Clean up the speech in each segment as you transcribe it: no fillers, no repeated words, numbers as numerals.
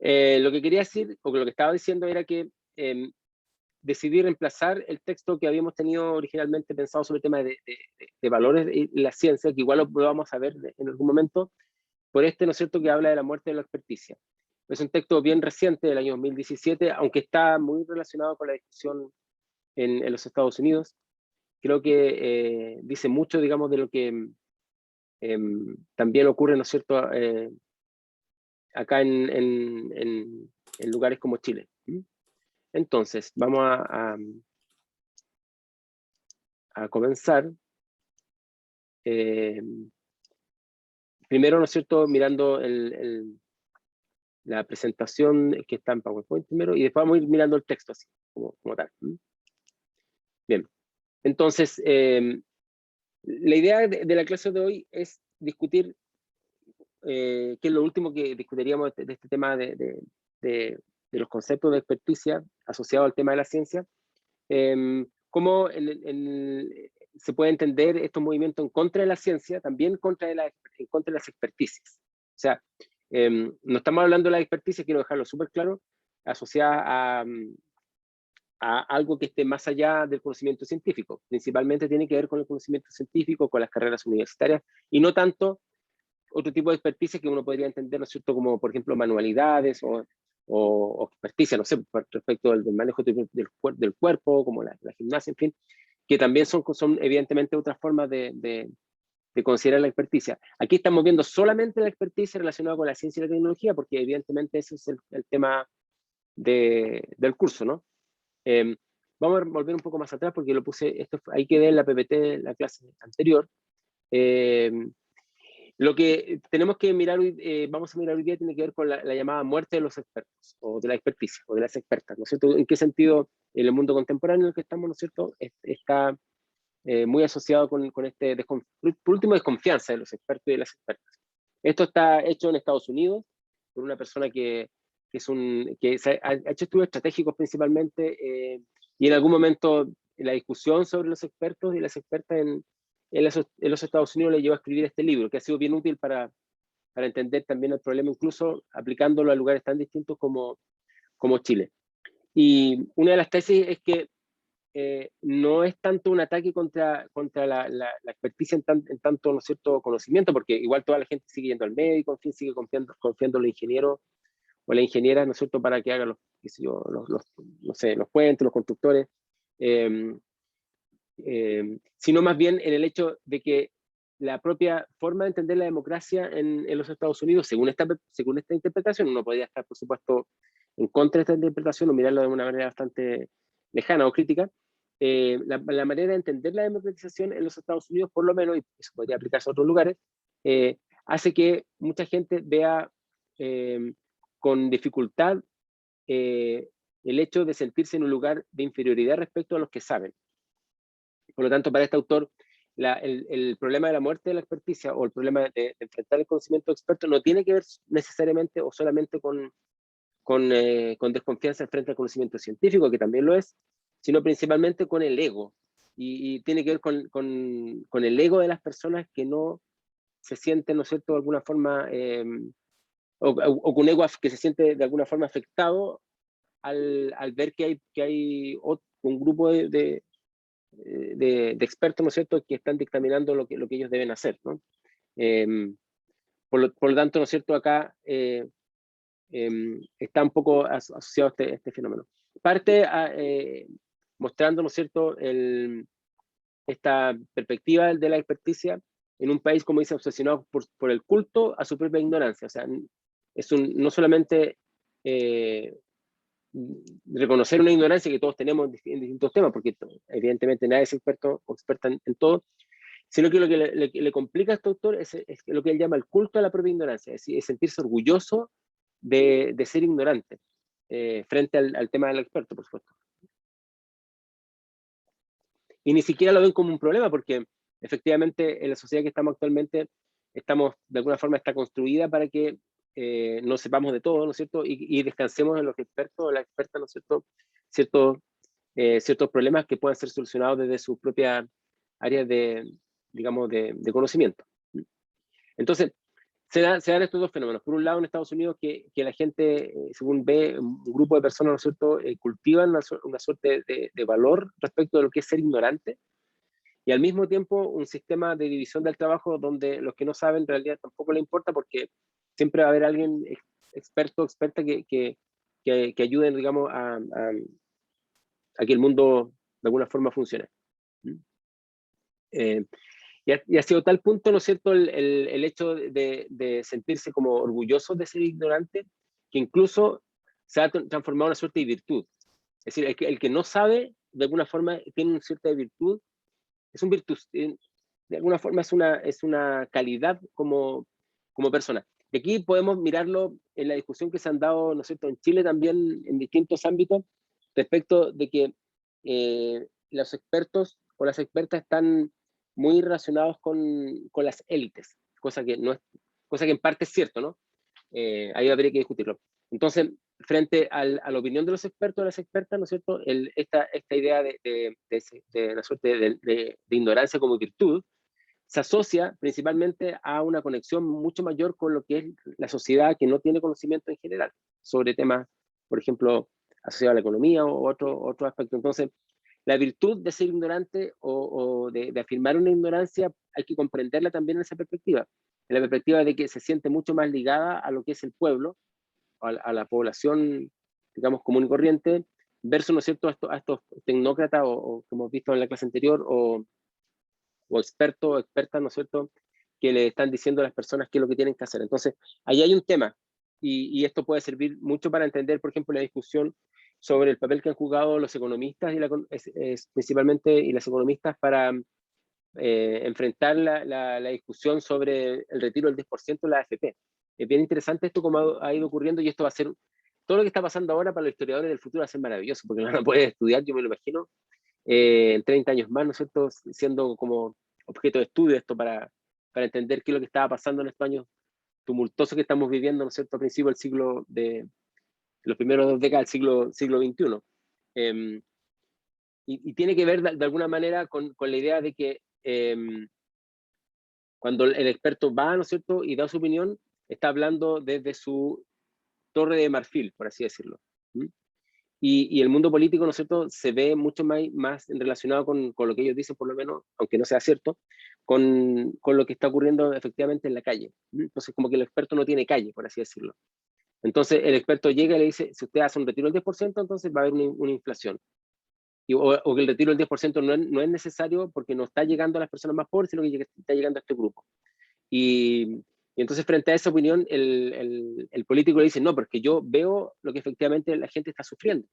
Lo que quería decir, o lo que estaba diciendo era que decidí reemplazar el texto que habíamos tenido originalmente pensado sobre el tema de valores y la ciencia, que igual lo vamos a ver en algún momento, por este, ¿no es cierto?, que habla de la muerte de la experticia. Es un texto bien reciente, del año 2017, aunque está muy relacionado con la discusión en los Estados Unidos. Creo que dice mucho, digamos, de lo que también ocurre, ¿no es cierto?, acá en lugares como Chile. Entonces, vamos a comenzar. Primero, ¿no es cierto?, mirando la presentación que está en PowerPoint primero, y después vamos a ir mirando el texto así, como tal. Bien, entonces, la idea de la clase de hoy es discutir, que es lo último que discutiríamos de este tema de los conceptos de experticia asociados al tema de la ciencia, cómo se puede entender estos movimientos en contra de la ciencia, también en contra de las experticias. O sea, no estamos hablando de la experticia, quiero dejarlo súper claro, asociada a algo que esté más allá del conocimiento científico. Principalmente tiene que ver con el conocimiento científico, con las carreras universitarias, y no tanto otro tipo de experticia que uno podría entender, ¿no es cierto?, como por ejemplo manualidades o experticia, no sé, respecto del manejo del cuerpo, como la gimnasia, en fin, que también son evidentemente otras formas de considerar la experticia. Aquí estamos viendo solamente la experticia relacionada con la ciencia y la tecnología, porque evidentemente ese es el tema del curso, ¿no? Vamos a volver un poco más atrás porque lo puse, ahí quedé en la PPT, la clase anterior. Lo que tenemos que mirar vamos a mirar hoy día tiene que ver con la llamada muerte de los expertos, o de la experticia, o de las expertas, ¿no es cierto? ¿En qué sentido en el mundo contemporáneo en el que estamos, ¿no es cierto?, está muy asociado con este, por último, desconfianza de los expertos y de las expertas. Esto está hecho en Estados Unidos por una persona que ha hecho estudios estratégicos principalmente, y en algún momento la discusión sobre los expertos y las expertas en los Estados Unidos le llevó a escribir este libro, que ha sido bien útil para entender también el problema, incluso aplicándolo a lugares tan distintos como Chile. Y una de las tesis es que no es tanto un ataque contra la experticia en tanto, ¿no es cierto?, conocimiento, porque igual toda la gente sigue yendo al médico, en fin, sigue confiando en los ingenieros o la ingeniera, ¿no es cierto?, para que hagan no sé, los puentes, los constructores, sino más bien en el hecho de que la propia forma de entender la democracia en los Estados Unidos, según esta interpretación, uno podría estar, por supuesto, en contra de esta interpretación o mirarlo de una manera bastante lejana o crítica. La manera de entender la democratización en los Estados Unidos, por lo menos, y eso podría aplicarse a otros lugares, hace que mucha gente vea con dificultad el hecho de sentirse en un lugar de inferioridad respecto a los que saben. Por lo tanto, para este autor, el problema de la muerte de la experticia o el problema de enfrentar el conocimiento experto no tiene que ver necesariamente o solamente con desconfianza frente al conocimiento científico, que también lo es, sino principalmente con el ego. Y tiene que ver con el ego de las personas que no se sienten, ¿no es cierto?, de alguna forma, o con ego que se siente de alguna forma afectado al ver que hay un grupo de expertos, ¿no es cierto?, que están dictaminando lo que ellos deben hacer, ¿no? Por lo tanto, ¿no es cierto?, acá está un poco asociado a este fenómeno. Parte mostrando, ¿no es cierto?, esta perspectiva de la experticia en un país, como dice, obsesionado por el culto a su propia ignorancia. O sea, no solamente reconocer una ignorancia que todos tenemos en distintos temas, porque evidentemente nadie es experto o experta en todo, sino que lo que le complica a este autor es lo que él llama el culto a la propia ignorancia, es decir, es sentirse orgulloso de ser ignorante frente al tema del experto, por supuesto. Y ni siquiera lo ven como un problema, porque efectivamente en la sociedad que estamos actualmente, de alguna forma está construida para que no sepamos de todo, ¿no es cierto? Y descansemos en los expertos o las expertas, ¿no es cierto? Ciertos problemas que puedan ser solucionados desde su propia área digamos, de conocimiento. Entonces, se dan estos dos fenómenos. Por un lado, en Estados Unidos, que la gente, según ve, un grupo de personas, ¿no es cierto?, cultivan una suerte de valor respecto de lo que es ser ignorante, y al mismo tiempo un sistema de división del trabajo donde los que no saben en realidad tampoco le importa, porque siempre va a haber alguien experto o experta que ayuden, digamos, a que el mundo de alguna forma funcione. Y ha sido tal punto, ¿no es cierto?, el hecho de sentirse como orgulloso de ser ignorante, que incluso se ha transformado en una suerte de virtud. Es decir, el que no sabe, de alguna forma, tiene una cierta virtud, es un virtud, de alguna forma es una calidad como persona. Y aquí podemos mirarlo en la discusión que se han dado, ¿no es cierto?, en Chile también, en distintos ámbitos, respecto de que los expertos o las expertas están muy relacionados con las élites, cosa que en parte es cierto, ¿no? Ahí habría que discutirlo. Entonces, frente a la opinión de los expertos o las expertas, ¿no es cierto?, esta idea de la suerte de ignorancia como virtud se asocia principalmente a una conexión mucho mayor con lo que es la sociedad que no tiene conocimiento en general sobre temas, por ejemplo, asociados a la economía o otro aspecto. Entonces, la virtud de ser ignorante o de afirmar una ignorancia hay que comprenderla también en esa perspectiva, en la perspectiva de que se siente mucho más ligada a lo que es el pueblo, a la población, digamos, común y corriente, versus, ¿no es cierto?, a estos tecnócratas o como hemos visto en la clase anterior, o expertos o expertas, ¿no es cierto?, que le están diciendo a las personas qué es lo que tienen que hacer. Entonces, ahí hay un tema, y esto puede servir mucho para entender, por ejemplo, la discusión sobre el papel que han jugado los economistas, principalmente, y las economistas para enfrentar la discusión sobre el retiro del 10% de la AFP. Es bien interesante esto como ha ido ocurriendo, y esto va a ser, todo lo que está pasando ahora para los historiadores del futuro va a ser maravilloso, porque lo van a poder estudiar, yo me lo imagino, en 30 años más, ¿no es cierto?, siendo como objeto de estudio esto para entender qué es lo que estaba pasando en estos años tumultuosos que estamos viviendo, ¿no es cierto?, a principios del siglo, de los primeros 2 décadas del siglo XXI. Y tiene que ver de alguna manera con la idea de que cuando el experto va, ¿no es cierto?, y da su opinión, está hablando desde su torre de marfil, por así decirlo. Y el mundo político, ¿no es cierto?, se ve mucho más relacionado con lo que ellos dicen, por lo menos, aunque no sea cierto, con lo que está ocurriendo efectivamente en la calle. Entonces, como que el experto no tiene calle, por así decirlo. Entonces, el experto llega y le dice, si usted hace un retiro del 10%, entonces va a haber una inflación. O que el retiro del 10% no es necesario porque no está llegando a las personas más pobres, sino que está llegando a este grupo. Y entonces, frente a esa opinión, el político le dice, no, porque yo veo lo que efectivamente la gente está sufriendo.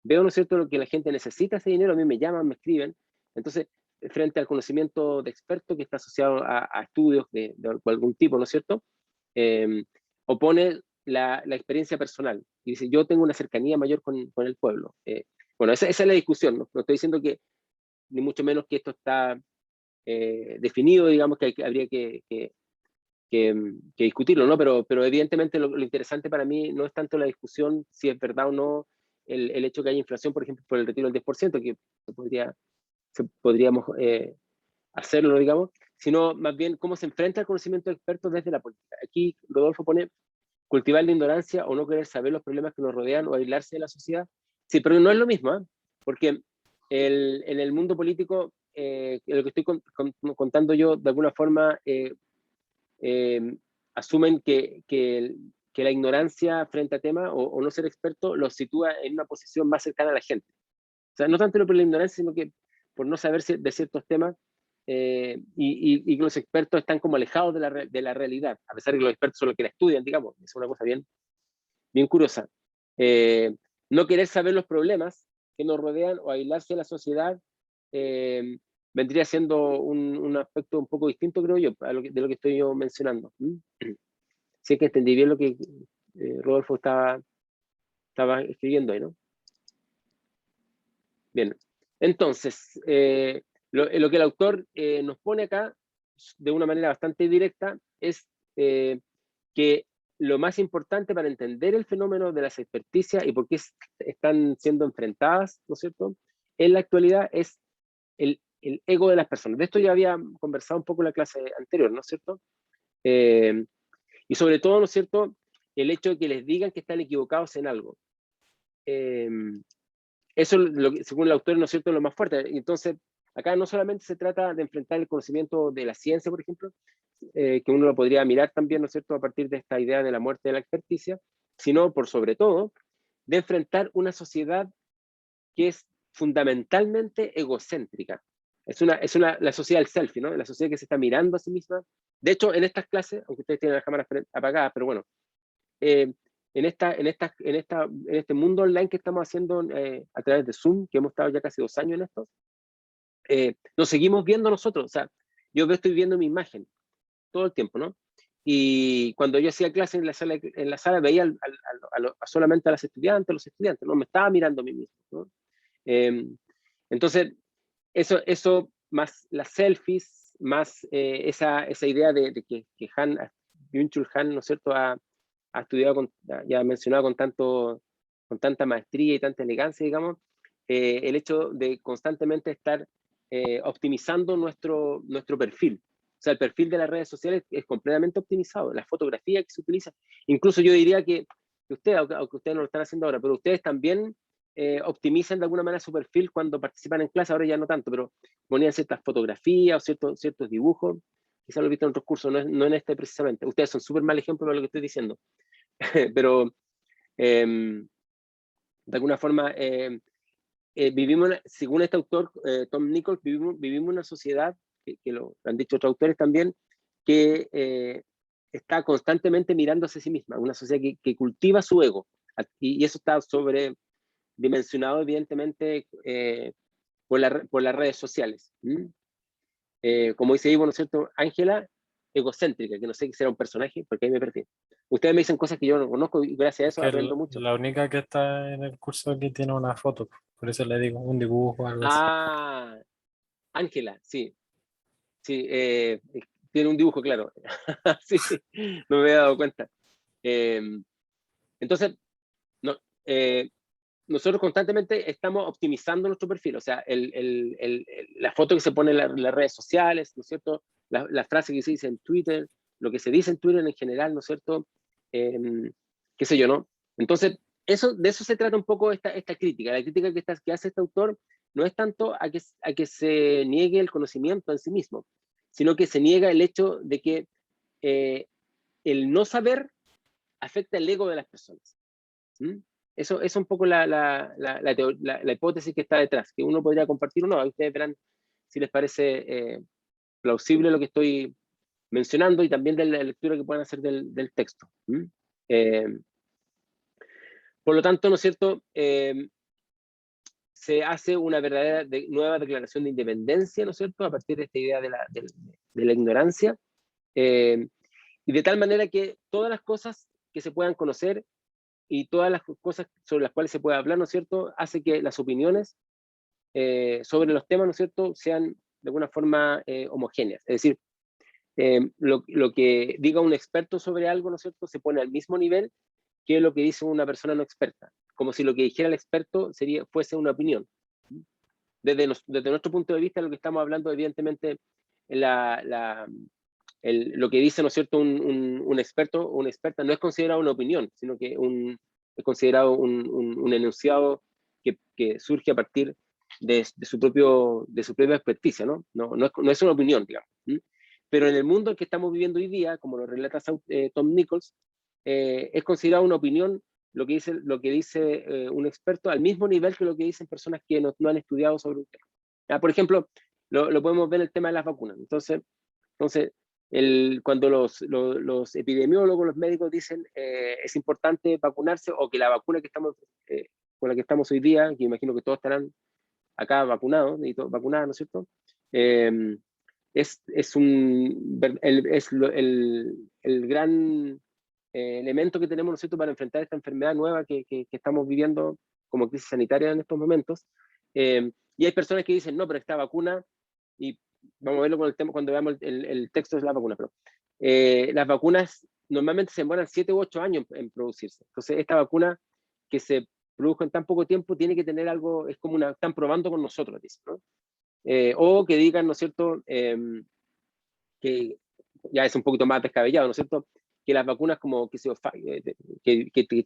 Veo, ¿no es cierto?, lo que la gente necesita ese dinero, a mí me llaman, me escriben. Entonces, frente al conocimiento de experto que está asociado a estudios de algún tipo, ¿no es cierto?, opone la experiencia personal y dice, yo tengo una cercanía mayor con el pueblo. Bueno, esa es la discusión, ¿no? No estoy diciendo que, ni mucho menos que esto está definido, digamos, que habría que discutirlo, ¿no? Pero evidentemente lo interesante para mí no es tanto la discusión si es verdad o no el hecho que haya inflación, por ejemplo, por el retiro del 10%, que podríamos hacerlo, digamos, sino más bien cómo se enfrenta el conocimiento de expertos desde la política. Aquí Rodolfo pone cultivar la ignorancia o no querer saber los problemas que nos rodean o aislarse de la sociedad. Sí, pero no es lo mismo, ¿eh? Porque en el mundo político, lo que estoy contando yo, de alguna forma, asumen que la ignorancia frente a temas o no ser experto los sitúa en una posición más cercana a la gente. O sea, no tanto por la ignorancia, sino que por no saber de ciertos temas y que los expertos están como alejados de la realidad, a pesar de que los expertos son los que la estudian, digamos. Es una cosa bien curiosa. No querer saber los problemas que nos rodean o aislarse de la sociedad vendría siendo un aspecto un poco distinto, creo yo, de lo que estoy yo mencionando. Sí que entendí bien lo que Rodolfo estaba escribiendo ahí, ¿no? Bien, entonces, lo que el autor nos pone acá, de una manera bastante directa, es que lo más importante para entender el fenómeno de las experticias y por qué están siendo enfrentadas, ¿no es cierto?, en la actualidad es el ego de las personas. De esto ya había conversado un poco en la clase anterior, ¿no es cierto? Y sobre todo, ¿no es cierto?, el hecho de que les digan que están equivocados en algo. Eso, según el autor, ¿no es cierto?, es lo más fuerte. Entonces, acá no solamente se trata de enfrentar el conocimiento de la ciencia, por ejemplo, que uno lo podría mirar también, ¿no es cierto?, a partir de esta idea de la muerte de la experticia, sino, por sobre todo, de enfrentar una sociedad que es fundamentalmente egocéntrica. La sociedad del selfie, ¿no?, la sociedad que se está mirando a sí misma. De hecho, en estas clases, aunque ustedes tienen las cámaras apagadas, pero bueno, en este mundo online que estamos haciendo a través de Zoom, que hemos estado ya casi 2 años en esto, nos seguimos viendo nosotros. O sea, yo estoy viendo mi imagen todo el tiempo, ¿no? Y cuando yo hacía clases en la sala veía solamente a las estudiantes, los estudiantes, no me estaba mirando a mí mismo, ¿no? Entonces, eso más las selfies, más esa idea de que Byung-Chul Han, ¿no es cierto?, ha estudiado, ya ha mencionado con tanta maestría y tanta elegancia, digamos, el hecho de constantemente estar optimizando nuestro perfil. O sea, el perfil de las redes sociales es completamente optimizado. La fotografía que se utiliza, incluso yo diría que ustedes, aunque ustedes no lo están haciendo ahora, pero ustedes también optimizan de alguna manera su perfil cuando participan en clase, ahora ya no tanto, pero ponían ciertas fotografías o ciertos dibujos. Quizás lo he visto en otros cursos, no en este precisamente. Ustedes son súper mal ejemplo de lo que estoy diciendo. Pero de alguna forma vivimos, según este autor, Tom Nichols, vivimos una sociedad, que lo han dicho otros autores también, que está constantemente mirándose a sí misma, una sociedad que cultiva su ego, y eso está sobredimensionado evidentemente por las redes sociales. Como dice Ivo, ¿no es cierto?, Ángela, egocéntrica, que no sé si será un personaje, porque ahí me perdí. Ustedes me dicen cosas que yo no conozco y gracias a eso Que aprendo mucho. la única que está en el curso aquí tiene una foto, por eso le digo un dibujo o algo así. Ah, Ángela, sí. Sí, tiene un dibujo, claro. Sí, no me había dado cuenta. Entonces, no, nosotros constantemente estamos optimizando nuestro perfil. O sea, la foto que se pone en las redes sociales, ¿no es cierto? La frase que se dice en Twitter, lo que se dice en Twitter en general, ¿no es cierto? Qué sé yo, ¿no? Entonces, de eso se trata un poco esta crítica. La crítica que hace este autor no es tanto a que se niegue el conocimiento en sí mismo, sino que se niega el hecho de que el no saber afecta el ego de las personas. ¿Mm? Eso es un poco la hipótesis que está detrás, que uno podría compartir o no. Ustedes verán si les parece plausible lo que estoy mencionando y también de la lectura que puedan hacer del texto. Por lo tanto, ¿no es cierto?, se hace una verdadera nueva declaración de independencia, ¿no es cierto?, a partir de esta idea de la ignorancia, y de tal manera que todas las cosas que se puedan conocer y todas las cosas sobre las cuales se puede hablar, ¿no es cierto?, hace que las opiniones sobre los temas, ¿no es cierto?, sean de alguna forma homogéneas. Es decir, lo que diga un experto sobre algo, ¿no es cierto?, se pone al mismo nivel que lo que dice una persona no experta, como si lo que dijera el experto fuese una opinión. Desde nuestro punto de vista, lo que estamos hablando, evidentemente, lo que dice, ¿no es cierto?, un experto o una experta no es considerado una opinión, sino que es considerado un enunciado que surge a partir de su propia experticia, ¿no? No es una opinión, digamos. Pero en el mundo en que estamos viviendo hoy día, como lo relata Tom Nichols, es considerado una opinión lo que dice un experto al mismo nivel que lo que dicen personas que no han estudiado sobre un tema. Por ejemplo, lo podemos ver en el tema de las vacunas. Entonces cuando los epidemiólogos, los médicos dicen es importante vacunarse, o que la vacuna con la que estamos hoy día, que imagino que todos estarán acá vacunados, vacunadas, ¿no es cierto?, es el gran elemento que tenemos, ¿no es cierto?, para enfrentar esta enfermedad nueva que estamos viviendo como crisis sanitaria en estos momentos. Y hay personas que dicen, no, pero esta vacuna, y vamos a verlo con el tema cuando veamos el texto de la vacuna, pero las vacunas normalmente se demoran 7 u 8 años en producirse. Entonces, esta vacuna que se produjo en tan poco tiempo tiene que tener algo, es como están probando con nosotros, dicen, ¿no? O que digan, ¿no es cierto?, que ya es un poquito más descabellado, ¿no es cierto?, que las vacunas como que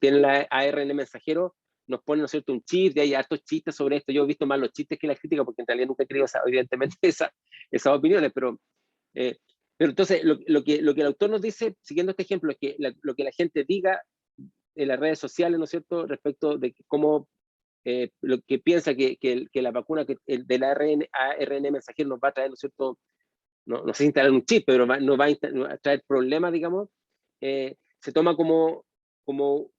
tienen la ARN mensajero nos ponen, ¿no es cierto?, un chip, y hay hartos chistes sobre esto. Yo he visto más los chistes que la crítica, porque en realidad nunca he creído, evidentemente, esas opiniones, pero entonces lo que el autor nos dice, siguiendo este ejemplo, es que lo que la gente diga en las redes sociales, ¿no es cierto?, respecto de cómo lo que piensa que la vacuna del ARN mensajero nos va a traer, ¿no es cierto?, no sé si instalar un chip, pero no va a traer problemas, digamos, se toma como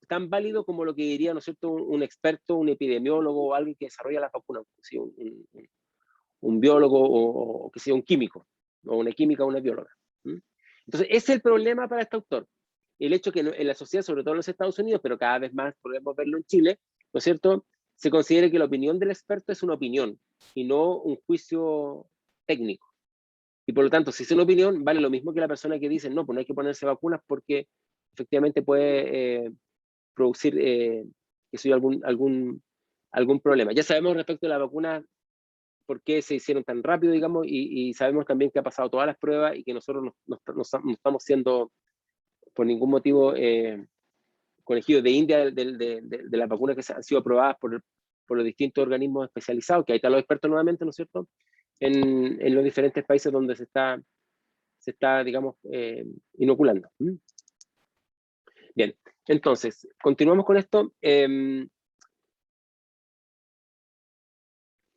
tan válido como lo que diría, ¿no es cierto?, un experto, un epidemiólogo o alguien que desarrolla las vacunas, ¿sí? Un biólogo o que sea un químico, o una química o una bióloga. ¿Mm? Entonces, ese es el problema para este autor. El hecho que en la sociedad, sobre todo en los Estados Unidos, pero cada vez más podemos verlo en Chile, ¿no es cierto?, se considere que la opinión del experto es una opinión y no un juicio técnico. Y por lo tanto, si es una opinión, vale lo mismo que la persona que dice, no, pues no hay que ponerse vacunas porque efectivamente puede producir algún problema. Ya sabemos respecto a la vacuna por qué se hicieron tan rápido, digamos, y sabemos también que ha pasado todas las pruebas y que nosotros no estamos siendo por ningún motivo conejillos de India de las vacunas que han sido aprobadas por los distintos organismos especializados, que ahí están los expertos nuevamente, ¿no es cierto?, en los diferentes países donde se está digamos, inoculando. Bien, entonces, continuamos con esto.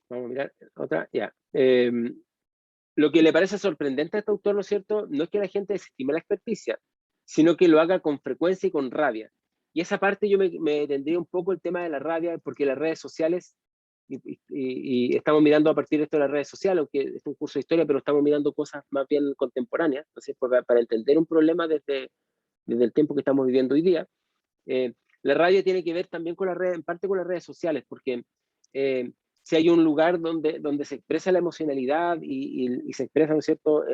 Vamos a mirar otra, ya. Lo que le parece sorprendente a este autor, ¿no es cierto?, no es que la gente desestime la experticia, sino que lo haga con frecuencia y con rabia. Y esa parte yo me detendría un poco el tema de la rabia, porque las redes sociales, y estamos mirando a partir de esto de las redes sociales, aunque es un curso de historia, pero estamos mirando cosas más bien contemporáneas, ¿no es cierto?, para entender un problema desde el tiempo que estamos viviendo hoy día. La rabia tiene que ver también con en parte con las redes sociales, porque si hay un lugar donde se expresa la emocionalidad y se expresa, ¿no es cierto?,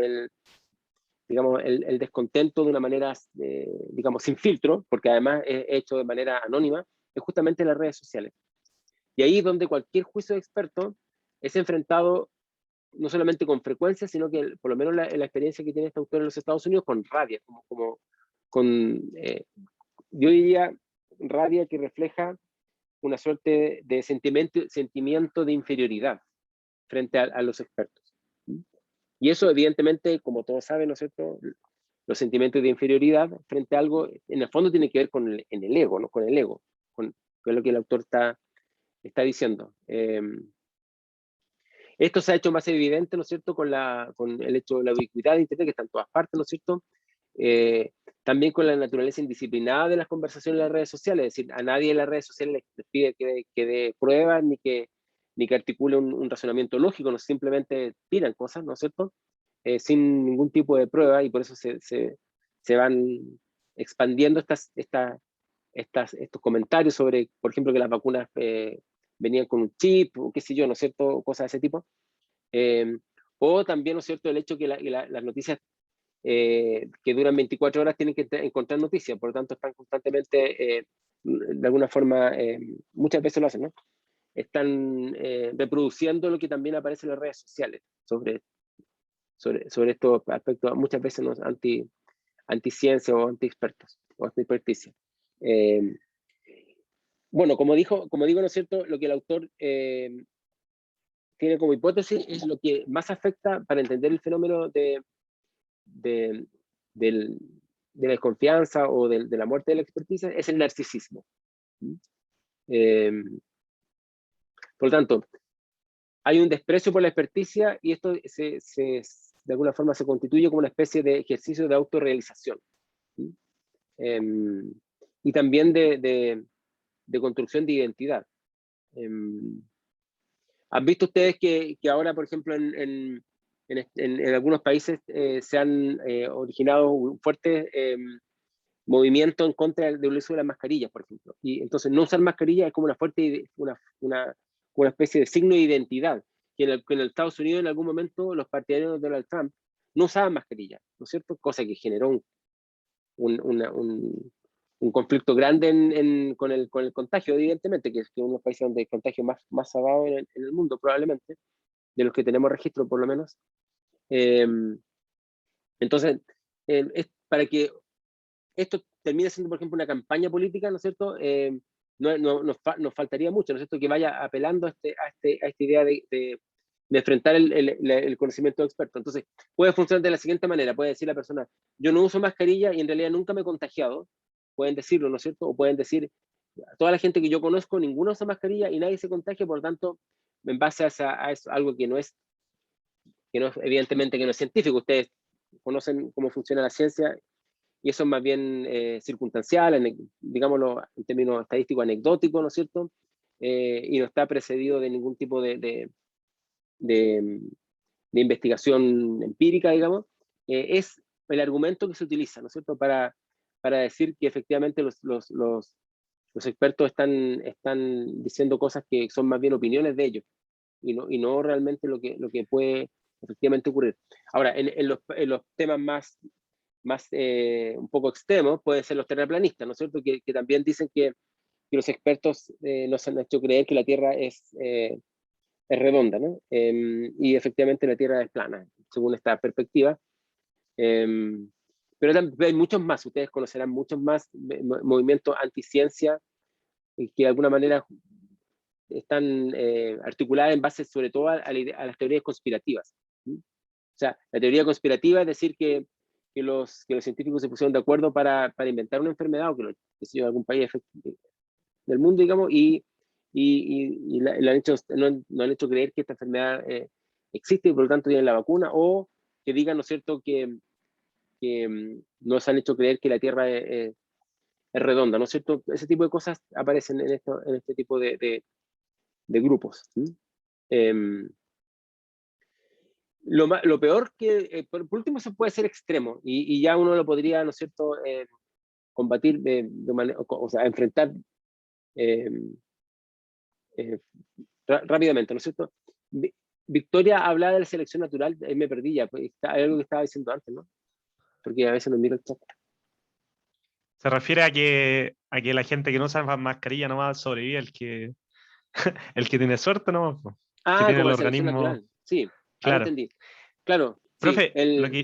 digamos, el descontento de una manera, digamos, sin filtro, porque además es hecho de manera anónima, es justamente en las redes sociales. Y ahí es donde cualquier juicio de experto es enfrentado no solamente con frecuencia, sino que por lo menos la experiencia que tiene este autor en los Estados Unidos, con rabia, yo diría rabia que refleja una suerte de sentimiento de inferioridad frente a los expertos. Y eso, evidentemente, como todos saben, ¿no es cierto?, los sentimientos de inferioridad frente a algo, en el fondo tiene que ver con el ego, ¿no?, con el ego, con lo que el autor está diciendo. Esto se ha hecho más evidente, ¿no es cierto?, con el hecho de la ubicuidad de Internet, que está en todas partes, ¿no es cierto?, también con la naturaleza indisciplinada de las conversaciones en las redes sociales. Es decir, a nadie en las redes sociales les pide que dé pruebas ni que articule un razonamiento lógico, no simplemente tiran cosas, ¿no es cierto?, sin ningún tipo de prueba, y por eso se van expandiendo estos comentarios sobre, por ejemplo, que las vacunas venían con un chip, o qué sé yo, ¿no es cierto?, cosas de ese tipo. O también, ¿no es cierto?, el hecho que las noticias que duran 24 horas tienen que encontrar noticias, por lo tanto están constantemente, de alguna forma, muchas veces lo hacen, ¿no?, están reproduciendo lo que también aparece en las redes sociales sobre estos aspectos, muchas veces, ¿no?, anti-ciencia o anti-expertos o anti-experticia. Bueno, como digo, ¿no es cierto?, lo que el autor tiene como hipótesis es lo que más afecta para entender el fenómeno de la desconfianza o de la muerte de la experticia, es el narcisismo. Por lo tanto, hay un desprecio por la experticia y esto de alguna forma se constituye como una especie de ejercicio de autorrealización. Y también de construcción de identidad. ¿Han visto ustedes que ahora, por ejemplo, en algunos países se han originado fuertes movimientos en contra del uso de las mascarillas, por ejemplo? Y entonces no usar mascarilla es como una especie de signo de identidad, que en el Estados Unidos en algún momento los partidarios de Donald Trump no usaban mascarilla, ¿no es cierto?, cosa que generó un conflicto grande con el contagio, evidentemente, que es uno de los países donde el contagio más salvado en el mundo, probablemente, de los que tenemos registro, por lo menos. Entonces, es para que esto termina siendo, por ejemplo, una campaña política, ¿no es cierto? Nos faltaría mucho, ¿no es cierto?, que vaya apelando a esta idea de enfrentar el conocimiento experto. Entonces, puede funcionar de la siguiente manera, puede decir la persona, yo no uso mascarilla y en realidad nunca me he contagiado, pueden decirlo, ¿no es cierto? O pueden decir, toda la gente que yo conozco, ninguno usa mascarilla y nadie se contagia, por lo tanto, en base a eso, algo que no es, evidentemente que no es científico, ustedes conocen cómo funciona la ciencia, y eso es más bien circunstancial, digámoslo en términos estadísticos, anecdóticos, ¿no es cierto? Y no está precedido de ningún tipo de investigación empírica, digamos, es el argumento que se utiliza, ¿no es cierto?, para decir que efectivamente los expertos están diciendo cosas que son más bien opiniones de ellos, y no realmente lo que puede efectivamente ocurrir. Ahora, en los temas más un poco extremos, pueden ser los terraplanistas, ¿no es cierto?, que también dicen que los expertos nos han hecho creer que la Tierra es redonda, ¿no? Y efectivamente la Tierra es plana, según esta perspectiva. Pero hay muchos más, ustedes conocerán muchos más movimientos anticiencia que de alguna manera están articuladas en base sobre todo a las teorías conspirativas. ¿Sí? O sea, la teoría conspirativa es decir que los científicos se pusieron de acuerdo para inventar una enfermedad o que de algún país del mundo, digamos, y le han hecho, no han hecho creer que esta enfermedad existe y por lo tanto tienen la vacuna, o que digan, ¿no es cierto?, que nos han hecho creer que la Tierra es redonda, ¿no es cierto? Ese tipo de cosas aparecen en este tipo de grupos. ¿Sí? Lo peor que, por último, eso puede ser extremo y ya uno lo podría, ¿no es cierto?, combatir de manera, o sea, enfrentar eh, rápidamente, ¿no es cierto? Victoria hablaba de la selección natural, me perdí ya, pues, hay algo que estaba diciendo antes, ¿no? Porque a veces no miro el chat. Se refiere a que la gente que no usa mascarilla nomás sobrevive el que tiene suerte nomás, po. Que tiene Como el la selección organismo. natural, sí, ahora Claro. entendí. Claro, sí, Profe,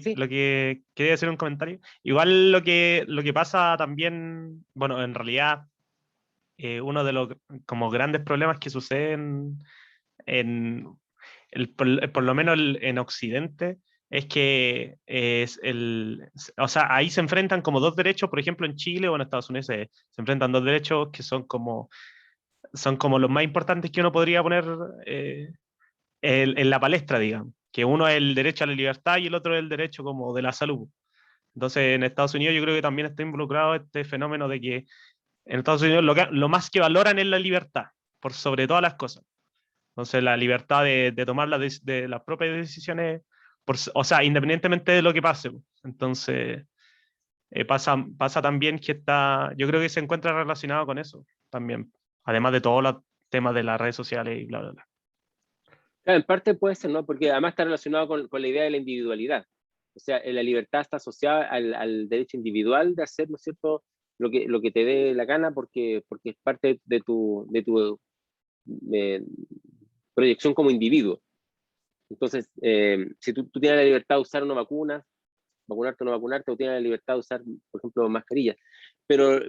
sí, lo que quería decir un comentario. Igual lo que pasa también, bueno, en realidad, uno de los como grandes problemas que suceden por lo menos en Occidente, es que o sea, ahí se enfrentan como dos derechos, por ejemplo, en Chile o en Estados Unidos se enfrentan dos derechos que son como los más importantes que uno podría poner en la palestra, digamos, que uno es el derecho a la libertad y el otro es el derecho como de la salud. Entonces, en Estados Unidos yo creo que también está involucrado este fenómeno de que en Estados Unidos lo más que valoran es la libertad, por sobre todas las cosas. Entonces, la libertad de tomar de las propias decisiones, o sea, independientemente de lo que pase. Entonces, pasa también que yo creo que se encuentra relacionado con eso también, además de todos los temas de las redes sociales y bla, bla, bla. claro, en parte puede ser, ¿no? Porque además está relacionado con la idea de la individualidad. O sea, la libertad está asociada al derecho individual de hacer, ¿no es cierto?, lo que te dé la gana porque es parte de tu eh, proyección como individuo. Entonces, si tú tienes la libertad de usar una vacuna, vacunarte o no vacunarte, o tienes la libertad de usar, por ejemplo, mascarillas. Pero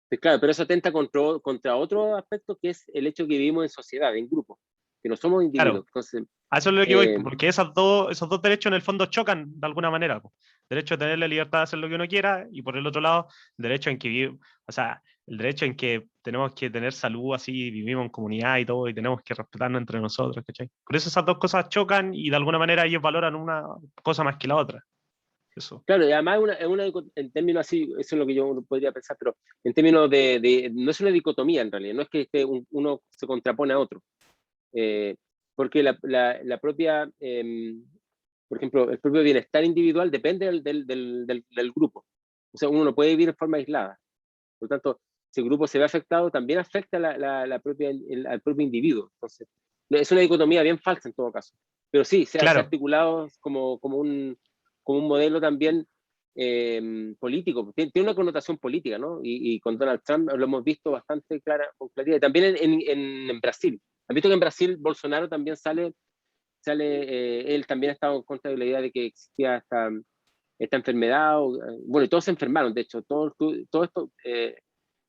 pues claro, pero eso atenta contra otro aspecto que es el hecho que vivimos en sociedad, en grupo, que no somos individuos. Claro, Entonces, a eso es lo que voy, porque esos dos derechos en el fondo chocan de alguna manera. Po. Derecho a tener la libertad de hacer lo que uno quiera y por el otro lado, derecho en que o sea, el derecho en que tenemos que tener salud así, vivimos en comunidad y todo, y tenemos que respetarnos entre nosotros, ¿cachai? Por eso esas dos cosas chocan y de alguna manera ellos valoran una cosa más que la otra. Eso. claro, y además en términos así, eso es lo que yo podría pensar, pero en términos no es una dicotomía en realidad, no es que uno se contrapone a otro. Porque la propia, por ejemplo, el propio bienestar individual depende del grupo. O sea, uno no puede vivir en forma aislada. Por lo tanto, si el grupo se ve afectado, también afecta al propio individuo. Entonces, es una dicotomía bien falsa en todo caso. Pero sí, se ha Claro, articulado como un modelo también político. Tiene una connotación política, ¿no? Y con Donald Trump lo hemos visto bastante con claridad. Y también en Brasil. ¿Han visto que en Brasil Bolsonaro también él también ha estado en contra de la idea de que existía esta enfermedad, bueno, y todos se enfermaron, de hecho, todo esto,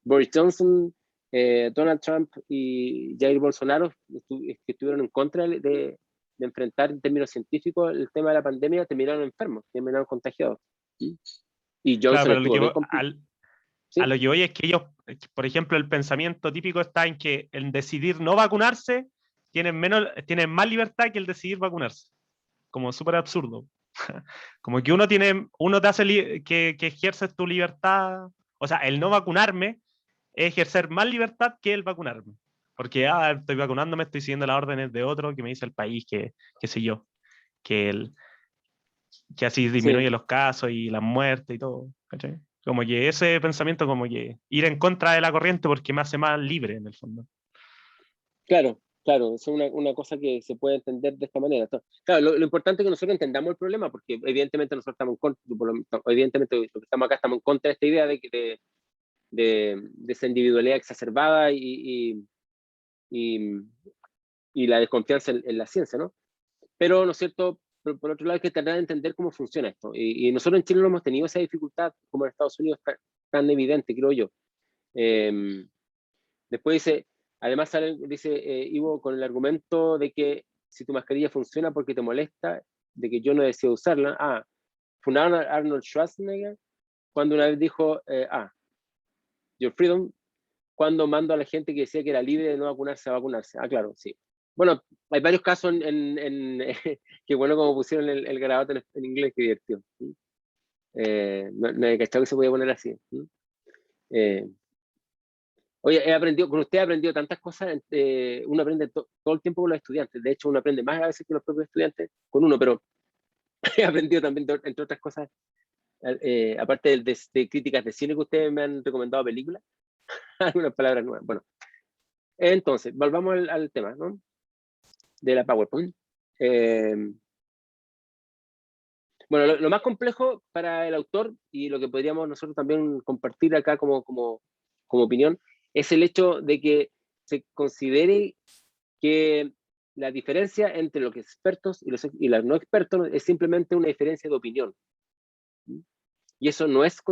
Boris Johnson, Donald Trump y Jair Bolsonaro, que estuvieron en contra de enfrentar en términos científicos el tema de la pandemia, terminaron enfermos, terminaron contagiados. ¿Sí? Y Claro, Johnson pero estuvo bien ¿sí? a lo que voy es que ellos, por ejemplo, el pensamiento típico está en que el decidir no vacunarse tienen más libertad que el decidir vacunarse. Como súper absurdo. Como que uno te hace que ejerces tu libertad, o sea, el no vacunarme es ejercer más libertad que el vacunarme. Porque estoy vacunándome, estoy siguiendo las órdenes de otro que me dice el país que sé yo, que así disminuye Sí, los casos y las muertes y todo. ¿Cachai? Como que ese pensamiento, como que ir en contra de la corriente porque me hace más libre en el fondo. claro, claro, es una cosa que se puede entender de esta manera. Claro, lo importante es que nosotros entendamos el problema, porque evidentemente nosotros estamos en contra, evidentemente lo que estamos acá estamos en contra de esta idea de esa individualidad exacerbada y la desconfianza en la ciencia, ¿no? Pero, ¿no es cierto? Por otro lado, hay que tratar de entender cómo funciona esto. Y nosotros en Chile no hemos tenido esa dificultad, como en Estados Unidos, tan evidente, creo yo. Después dice, además dice Ivo con el argumento de que si tu mascarilla funciona porque te molesta, de que yo no deseo usarla. Fundaron a Arnold Schwarzenegger cuando una vez dijo, Your Freedom, cuando mando a la gente que decía que era libre de no vacunarse a vacunarse. Claro, sí. Bueno, hay varios casos que bueno como pusieron el garabato en inglés, que divertido. No he cachado que se podía poner así. Oye, con usted he aprendido tantas cosas, uno aprende todo el tiempo con los estudiantes, de hecho uno aprende más a veces que los propios estudiantes con uno, pero he aprendido también, entre otras cosas, aparte de críticas de cine que ustedes me han recomendado películas, algunas palabras nuevas. Bueno, entonces, volvamos al tema, ¿no? De la PowerPoint. Bueno, lo más complejo para el autor y lo que podríamos nosotros también compartir acá como opinión es el hecho de que se considere que la diferencia entre los expertos y los no expertos es simplemente una diferencia de opinión. Y eso no es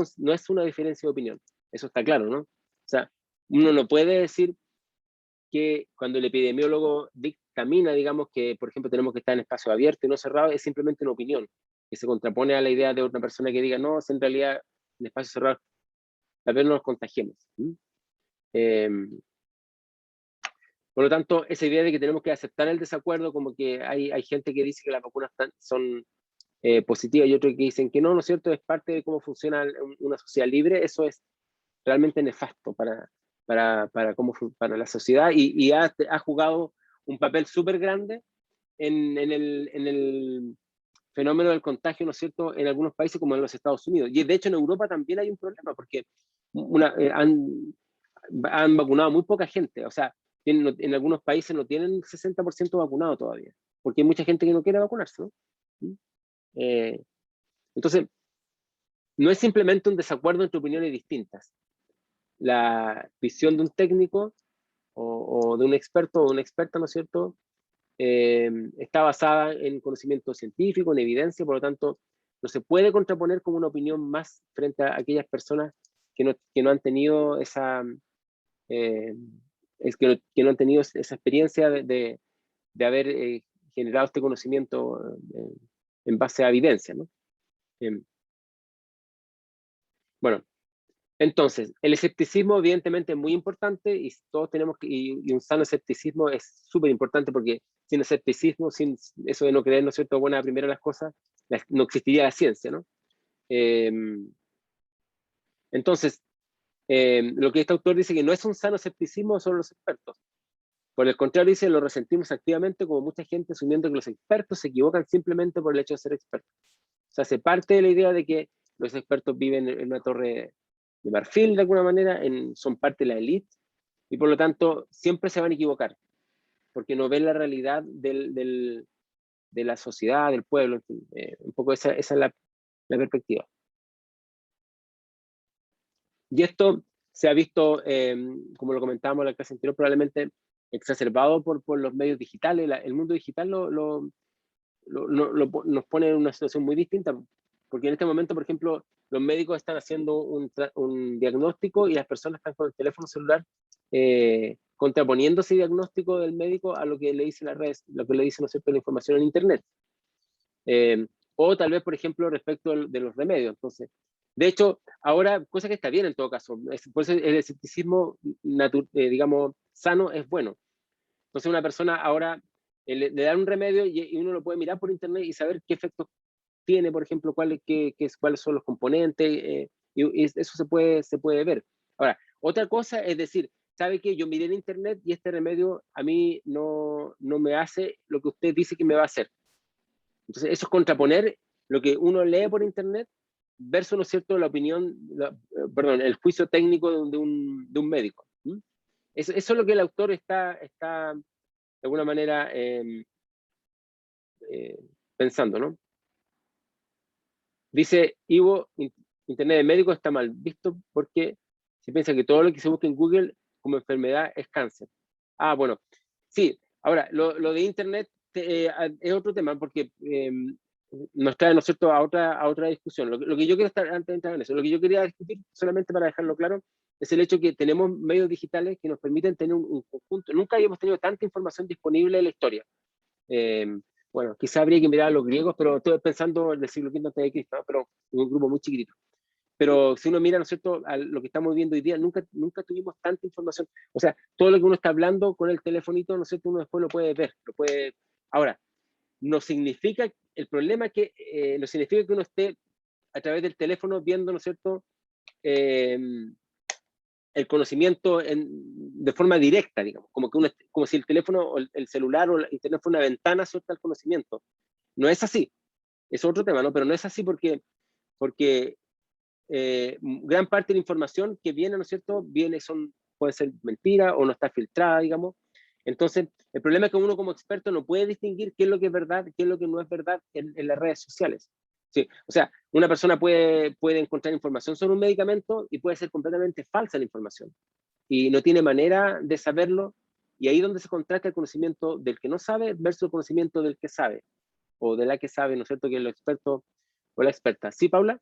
una diferencia de opinión. Eso está claro, ¿no? O sea, uno no puede decir que cuando el epidemiólogo dictamina, digamos, que, por ejemplo, tenemos que estar en espacio abierto y no cerrado, es simplemente una opinión, que se contrapone a la idea de una persona que diga, no, en realidad, en espacio cerrado, tal vez no nos contagiemos. Por lo tanto, esa idea de que tenemos que aceptar el desacuerdo, como que hay gente que dice que las vacunas son positivas y otros que dicen que no, ¿no es cierto? Es parte de cómo funciona una sociedad libre, eso es realmente nefasto para la sociedad y ha jugado un papel súper grande en el fenómeno del contagio, ¿no es cierto?, en algunos países como en los Estados Unidos. Y de hecho en Europa también hay un problema porque han vacunado muy poca gente, o sea, en algunos países no tienen 60% vacunado todavía, porque hay mucha gente que no quiere vacunarse, ¿no? Entonces, no es simplemente un desacuerdo entre opiniones distintas. La visión de un técnico o de un experto o una experta, ¿no es cierto?, está basada en conocimiento científico, en evidencia, por lo tanto, no se puede contraponer como una opinión más frente a aquellas personas que no han tenido que no han tenido esa experiencia de haber generado este conocimiento en base a evidencia, ¿no? Bueno, entonces, el escepticismo evidentemente es muy importante y todos tenemos y un sano escepticismo es súper importante porque sin escepticismo, sin eso de no creer, ¿no es cierto?, buena primera las cosas, no existiría la ciencia, ¿no? Entonces, lo que este autor dice que no es un sano escepticismo son los expertos. Por el contrario, dice, lo resentimos activamente como mucha gente asumiendo que los expertos se equivocan simplemente por el hecho de ser expertos. O sea, se parte de la idea de que los expertos viven en una torre de marfil de alguna manera, son parte de la élite, y por lo tanto siempre se van a equivocar, porque no ven la realidad de la sociedad, del pueblo, en fin, un poco esa es la perspectiva. Y esto se ha visto, como lo comentábamos en la clase anterior, probablemente exacerbado por los medios digitales. El mundo digital nos pone en una situación muy distinta. porque en este momento, por ejemplo, los médicos están haciendo un diagnóstico y las personas están con el teléfono celular contraponiendo ese diagnóstico del médico a lo que le dice la red, lo que le dice, ¿no es cierto?, la información en internet. O tal vez, por ejemplo, respecto de los remedios. Entonces, de hecho, ahora, cosa que está bien en todo caso, por eso el escepticismo, digamos, sano es bueno. Entonces, una persona ahora le dan un remedio y uno lo puede mirar por internet y saber qué efectos tiene, por ejemplo, cuáles son los componentes, y eso se puede ver. Ahora, otra cosa es decir, ¿sabe qué? Yo miré en internet y este remedio a mí no me hace lo que usted dice que me va a hacer. Entonces, eso es contraponer lo que uno lee por internet versus, ¿no es cierto?, la opinión, perdón, el juicio técnico de un médico. Eso es lo que el autor está de alguna manera pensando, ¿no? Dice Ivo, internet de médico está mal visto porque se piensa que todo lo que se busca en Google como enfermedad es cáncer. Ah, bueno, sí. Ahora, lo de internet es otro tema porque nos trae, ¿no es cierto?, a otra discusión. Lo que yo quiero estar, antes de entrar en eso, lo que yo quería discutir, solamente para dejarlo claro, es el hecho que tenemos medios digitales que nos permiten tener un conjunto. Nunca habíamos tenido tanta información disponible en la historia. Bueno, quizá habría que mirar a los griegos, pero estoy pensando en el siglo V antes de Cristo, ¿no? Pero un grupo muy chiquitito. Pero si uno mira, ¿no es cierto?, a lo que estamos viendo hoy día, nunca tuvimos tanta información. O sea, todo lo que uno está hablando con el telefonito, ¿no es cierto?, uno después lo puede ver, lo puede... Ahora, no significa, el problema es que no significa que uno esté a través del teléfono viendo, ¿no es cierto?, el conocimiento de forma directa, digamos, como si el teléfono o el celular o el internet fuera una ventana, ¿cierto?, al conocimiento. No es así, es otro tema, ¿no? Pero no es así porque gran parte de la información que viene, ¿no es cierto?, puede ser mentira o no está filtrada, digamos. Entonces, el problema es que uno como experto no puede distinguir qué es lo que es verdad, qué es lo que no es verdad en las redes sociales. Sí, o sea, una persona puede encontrar información sobre un medicamento y puede ser completamente falsa la información. Y no tiene manera de saberlo, y ahí es donde se contrasta el conocimiento del que no sabe versus el conocimiento del que sabe, o de la que sabe, ¿no es cierto?, que es el experto o la experta. ¿Sí, Paula?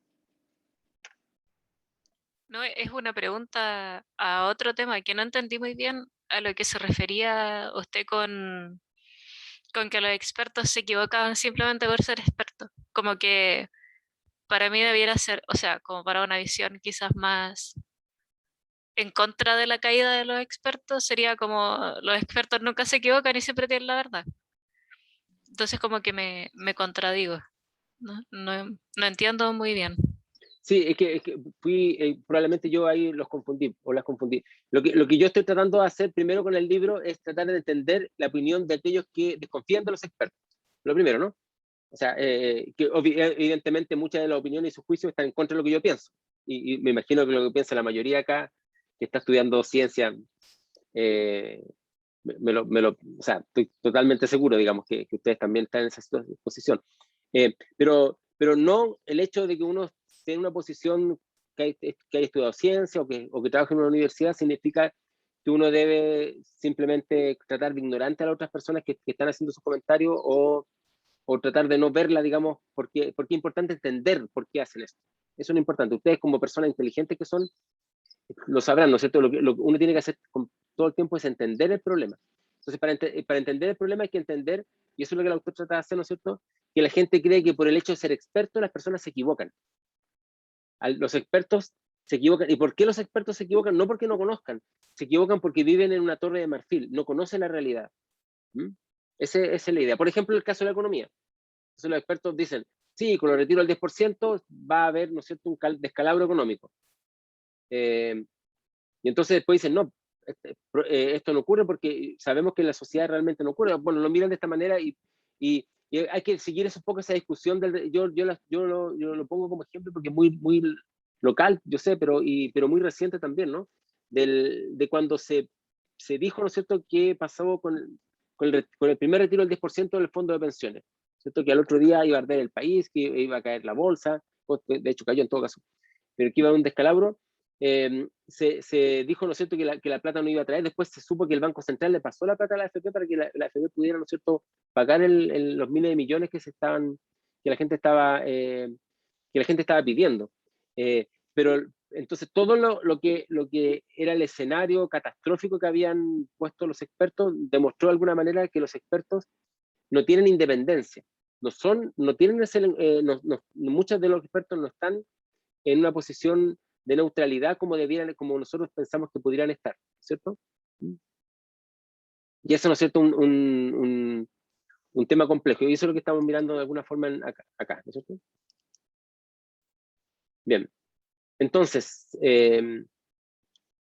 No, es una pregunta a otro tema que no entendí muy bien a lo que se refería usted con que los expertos se equivocaban simplemente por ser expertos. Como que para mí debiera ser, o sea, como para una visión quizás más en contra de la caída de los expertos, sería como los expertos nunca se equivocan y siempre tienen la verdad. Entonces como que me contradigo. No entiendo muy bien. Sí, es que probablemente yo ahí los confundí, o las confundí. Lo que yo estoy tratando de hacer primero con el libro es tratar de entender la opinión de aquellos que desconfían de los expertos. Lo primero, ¿no? O sea, evidentemente muchas de las opiniones y sus juicios están en contra de lo que yo pienso. Y me imagino que lo que piensa la mayoría acá, que está estudiando ciencia, o sea, estoy totalmente seguro, digamos, que ustedes también están en esa posición. Pero no el hecho de que uno esté en una posición que haya estudiado ciencia o que trabaje en una universidad significa que uno debe simplemente tratar de ignorante a las otras personas que están haciendo sus comentarios o tratar de no verla, digamos, porque es importante entender por qué hacen esto. Eso es lo importante. Ustedes como personas inteligentes que son, lo sabrán, ¿no es cierto? Lo que uno tiene que hacer todo el tiempo es entender el problema. Entonces, para entender el problema hay que entender, y eso es lo que el autor trata de hacer, ¿no es cierto?, que la gente cree que por el hecho de ser experto las personas se equivocan. Los expertos se equivocan. ¿Y por qué los expertos se equivocan? No porque no conozcan, se equivocan porque viven en una torre de marfil, no conocen la realidad. Esa es la idea. Por ejemplo, el caso de la economía. Entonces los expertos dicen, sí, con el retiro del 10% va a haber, ¿no es cierto?, un descalabro económico. Y entonces después dicen, no, esto no ocurre porque sabemos que en la sociedad realmente no ocurre. Bueno, lo miran de esta manera y hay que seguir un poco esa discusión. Yo lo pongo como ejemplo porque es muy local, yo sé, pero muy reciente también, ¿no? De cuando se dijo, ¿no es cierto?, qué pasó con el primer retiro del 10% del fondo de pensiones. ¿Cierto? Que al otro día iba a arder el país, que iba a caer la bolsa, de hecho cayó en todo caso, pero que iba a haber un descalabro. Se dijo, ¿no es cierto?, que la plata no iba a traer. Después se supo que el Banco Central le pasó la plata a la AFP para que la AFP pudiera, ¿no es cierto?, pagar los miles de millones que la gente estaba que la gente estaba pidiendo. Pero entonces todo lo que era el escenario catastrófico que habían puesto los expertos demostró de alguna manera que los expertos no tienen independencia. Muchos de los expertos no están en una posición de neutralidad como nosotros pensamos que pudieran estar, ¿cierto? Y eso, ¿no es cierto?, un tema complejo, y eso es lo que estamos mirando de alguna forma acá, ¿no es cierto? Bien, entonces, la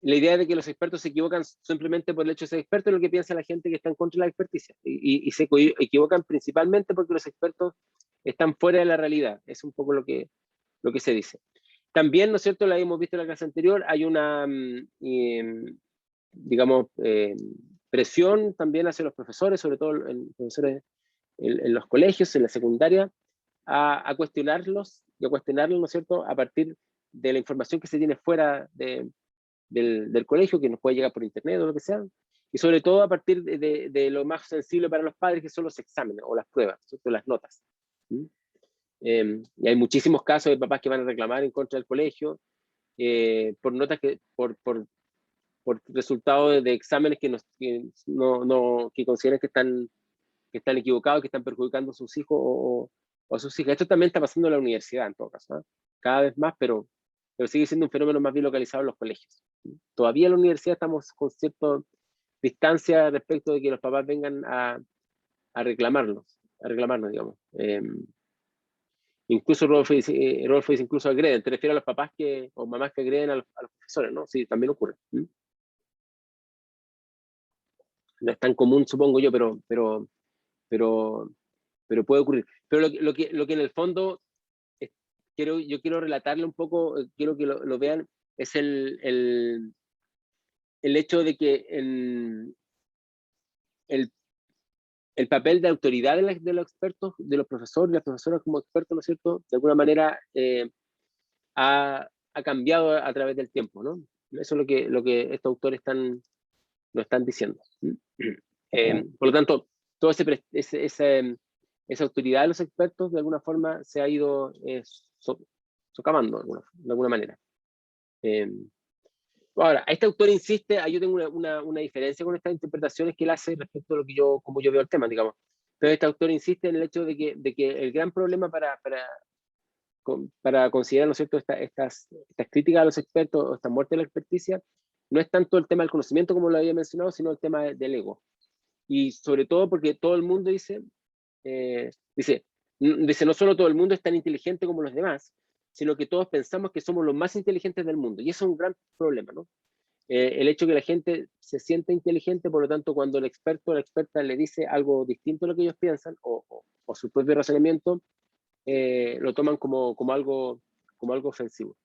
idea de que los expertos se equivocan simplemente por el hecho de ser expertos es lo que piensa la gente que está en contra de la experticia, y se equivocan principalmente porque los expertos están fuera de la realidad, es un poco lo que se dice. También, ¿no es cierto?, lo habíamos visto en la clase anterior, hay una, digamos, presión también hacia los profesores, sobre todo profesores en los colegios, en la secundaria, a cuestionarlos, y a cuestionarlos, ¿no es cierto?, a partir de la información que se tiene fuera del colegio, que nos puede llegar por internet o lo que sea, y sobre todo a partir de lo más sensible para los padres, que son los exámenes o las pruebas, ¿cierto?, las notas. Y hay muchísimos casos de papás que van a reclamar en contra del colegio por notas por resultados de exámenes que consideran que están equivocados, que están perjudicando a sus hijos o a sus hijas. Esto también está pasando en la universidad, en todo caso, ¿eh? Cada vez más, pero sigue siendo un fenómeno más bien localizado en los colegios. Todavía en la universidad estamos con cierta distancia respecto de que los papás vengan a reclamarnos, digamos. Incluso Rodolfo dice, incluso agreden, te refieres a los papás o mamás que agreden a los profesores, ¿no? Sí, también ocurre. No es tan común, supongo yo, pero puede ocurrir. Pero lo que en el fondo yo quiero relatarle un poco, quiero que lo vean, es el hecho de que el papel de autoridad de los expertos, de los profesores y las profesoras como expertos, ¿no es cierto?, de alguna manera ha cambiado a través del tiempo, ¿no? Eso es lo que estos autores nos están diciendo. Por lo tanto, toda esa autoridad de los expertos de alguna forma se ha ido socavando de alguna manera. Ahora, este autor insiste, yo tengo una diferencia con estas interpretaciones que él hace respecto a como yo veo el tema, digamos. Pero este autor insiste en el hecho de que el gran problema para considerar, ¿no es cierto?, estas críticas a los expertos o esta muerte de la experticia, no es tanto el tema del conocimiento como lo había mencionado, sino el tema del ego. Y sobre todo porque todo el mundo dice, no solo todo el mundo es tan inteligente como los demás, sino que todos pensamos que somos los más inteligentes del mundo. Y eso es un gran problema, ¿no? El hecho de que la gente se sienta inteligente, por lo tanto, cuando el experto o la experta le dice algo distinto a lo que ellos piensan, o su propio razonamiento, lo toman como algo ofensivo.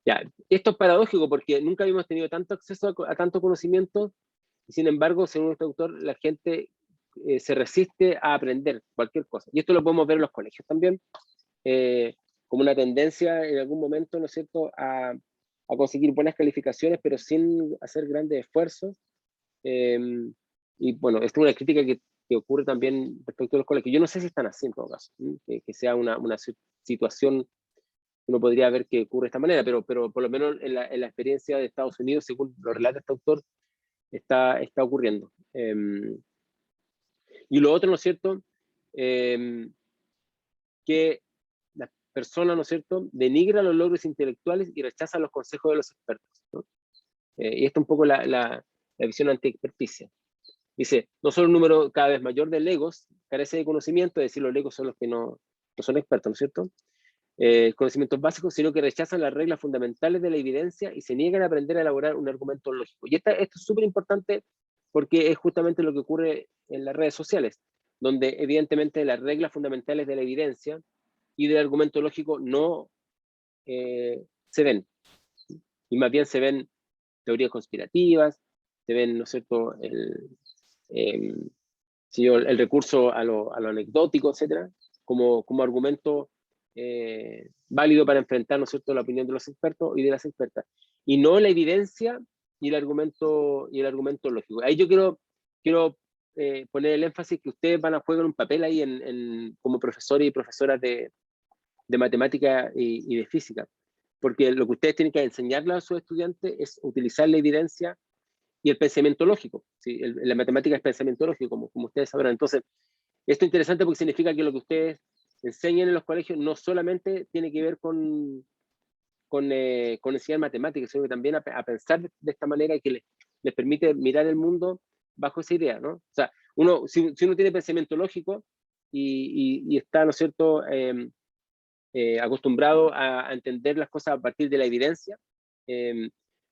Ya, esto es paradójico porque nunca habíamos tenido tanto acceso a tanto conocimiento, y sin embargo, según este autor, la gente se resiste a aprender cualquier cosa. Y esto lo podemos ver en los colegios también, como una tendencia en algún momento, ¿no es cierto?, a conseguir buenas calificaciones, pero sin hacer grandes esfuerzos. Y bueno, esta es una crítica que ocurre también respecto a los colegios. Yo no sé si están así en todo caso, que sea una situación que uno podría ver que ocurre de esta manera, pero por lo menos en la experiencia de Estados Unidos, según lo relata este autor, está ocurriendo. Y lo otro, ¿no es cierto?, que las personas, ¿no es cierto?, denigran los logros intelectuales y rechazan los consejos de los expertos, ¿no? Y esta es un poco la visión anti-experticia. Dice, no solo un número cada vez mayor de legos carece de conocimiento, es decir, los legos son los que no son expertos, ¿no es cierto?, conocimientos básicos, sino que rechazan las reglas fundamentales de la evidencia y se niegan a aprender a elaborar un argumento lógico. Y esto es súper importante porque es justamente lo que ocurre en las redes sociales, donde evidentemente las reglas fundamentales de la evidencia y del argumento lógico no se ven. Y más bien se ven teorías conspirativas, se ven, ¿no es cierto?, el recurso a lo anecdótico, etcétera, como argumento válido para enfrentar, ¿no es cierto?, la opinión de los expertos y de las expertas, y no la evidencia y el argumento lógico. Ahí yo quiero poner el énfasis que ustedes van a jugar un papel ahí como profesores y profesoras de matemática y de física, porque lo que ustedes tienen que enseñarle a sus estudiantes es utilizar la evidencia y el pensamiento lógico, ¿sí? La matemática es pensamiento lógico, como ustedes sabrán. Entonces, esto es interesante porque significa que lo que ustedes enseñan en los colegios no solamente tiene que ver con enseñar matemáticas, sino que también a pensar de esta manera que les permite mirar el mundo bajo esa idea, ¿no? O sea, si uno tiene pensamiento lógico y está, ¿no es cierto?, acostumbrado a entender las cosas a partir de la evidencia,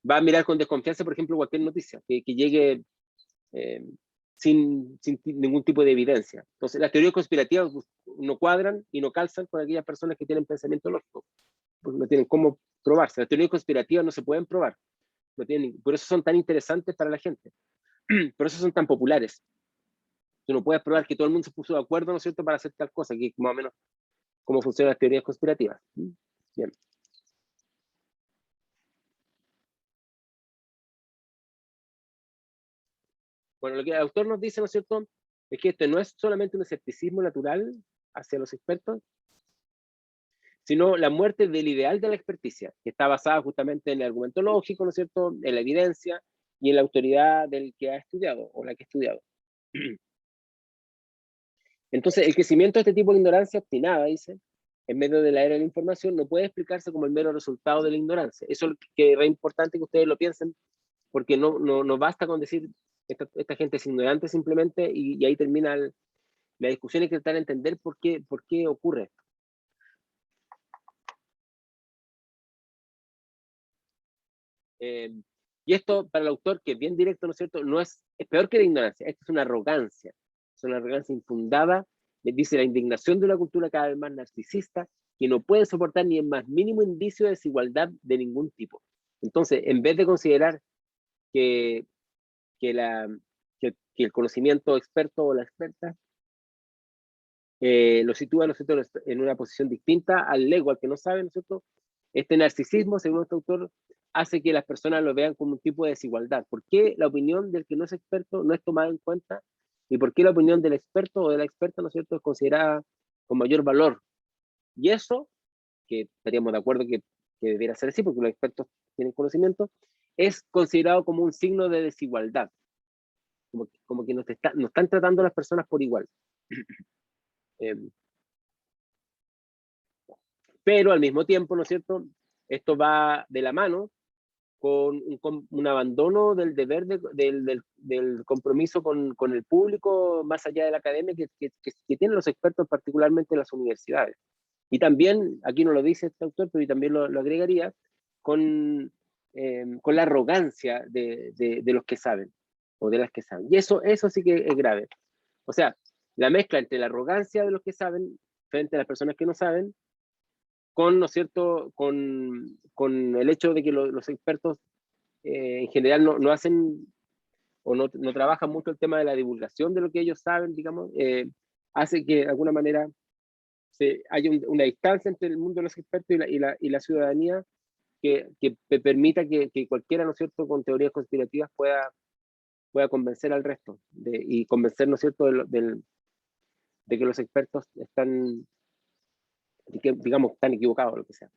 va a mirar con desconfianza, por ejemplo, cualquier noticia que llegue sin ningún tipo de evidencia. Entonces, las teorías conspirativas no cuadran y no calzan con aquellas personas que tienen pensamiento lógico, porque no tienen cómo probarse. Las teorías conspirativas no se pueden probar, por eso son tan interesantes para la gente, por eso son tan populares. Tú no puedes probar que todo el mundo se puso de acuerdo, ¿no es cierto?, para hacer tal cosa, que más o menos cómo funcionan las teorías conspirativas. Bien. Bueno, lo que el autor nos dice, ¿no es cierto?, es que esto no es solamente un escepticismo natural hacia los expertos, sino la muerte del ideal de la experticia, que está basada justamente en el argumento lógico, ¿no es cierto?, en la evidencia y en la autoridad del que ha estudiado o la que ha estudiado. Entonces, el crecimiento de este tipo de ignorancia obstinada, dice, en medio de la era de la información, no puede explicarse como el mero resultado de la ignorancia. Eso es que es importante que ustedes lo piensen, porque no basta con decir esta gente es ignorante simplemente y ahí termina la discusión. Hay que tratar de entender por qué ocurre esto. Y esto para el autor, que es bien directo, ¿no es cierto?, es peor que la ignorancia, esto es una arrogancia infundada, dice la indignación de una cultura cada vez más narcisista, que no puede soportar ni el más mínimo indicio de desigualdad de ningún tipo. Entonces, en vez de considerar que el conocimiento experto o la experta lo sitúa, ¿no es cierto?, en una posición distinta al ego, al que no sabe, ¿no es cierto?, este narcisismo, según este autor, hace que las personas lo vean como un tipo de desigualdad. ¿Por qué la opinión del que no es experto no es tomada en cuenta? ¿Y por qué la opinión del experto o de la experta, ¿no es cierto?, es considerada con mayor valor? Y eso, que estaríamos de acuerdo que debiera ser así, porque los expertos tienen conocimiento, es considerado como un signo de desigualdad. Como que nos están tratando las personas por igual. Pero al mismo tiempo, ¿no es cierto?, esto va de la mano con un abandono del deber, del compromiso con el público, más allá de la academia, que tienen los expertos, particularmente en las universidades. Y también, aquí no lo dice este autor, pero también lo agregaría, con la arrogancia de los que saben, o de las que saben. Y eso sí que es grave. O sea, la mezcla entre la arrogancia de los que saben frente a las personas que no saben, ¿no es cierto?, con el hecho de que los expertos en general no hacen o no trabajan mucho el tema de la divulgación de lo que ellos saben, digamos, hace que de alguna manera haya una distancia entre el mundo de los expertos y la ciudadanía que permita que cualquiera, ¿no es cierto?, con teorías conspirativas pueda convencer al resto y convencer, ¿no es cierto?, de que los expertos están, digamos, están equivocados o lo que sea.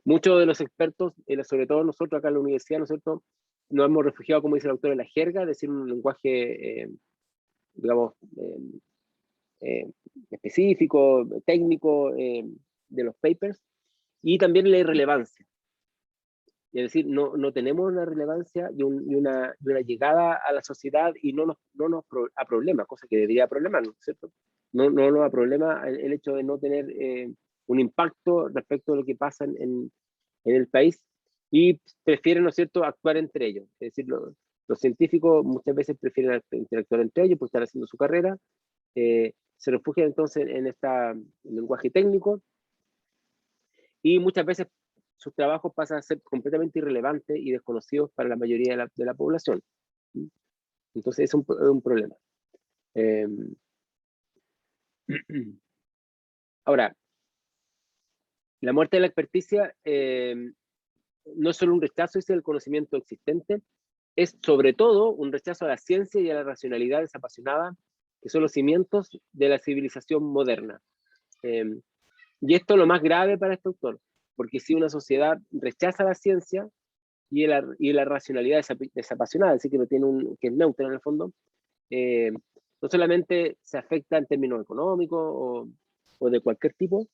Muchos de los expertos, sobre todo nosotros acá en la universidad, ¿no es cierto?, nos hemos refugiado, como dice el autor, en la jerga, es decir, un lenguaje, digamos, específico, técnico, de los papers, y también la irrelevancia. Es decir, no tenemos una relevancia y una llegada a la sociedad y no nos a problemas, cosa que debería problemar, ¿no es cierto? No nos da problema el hecho de no tener un impacto respecto a lo que pasa en el país, y prefieren, ¿no es cierto?, actuar entre ellos. Es decir, los científicos muchas veces prefieren interactuar entre ellos, pues están haciendo su carrera, se refugian entonces en este lenguaje técnico, y muchas veces sus trabajos pasan a ser completamente irrelevantes y desconocidos para la mayoría de la población. Entonces es un problema. Ahora, la muerte de la experticia no es solo un rechazo del conocimiento existente, es sobre todo un rechazo a la ciencia y a la racionalidad desapasionada, que son los cimientos de la civilización moderna. Y esto es lo más grave para este autor, porque si una sociedad rechaza la ciencia y la racionalidad desapasionada, es decir, que, no tiene que es neutra en el fondo, no solamente se afecta en términos económicos o de cualquier tipo,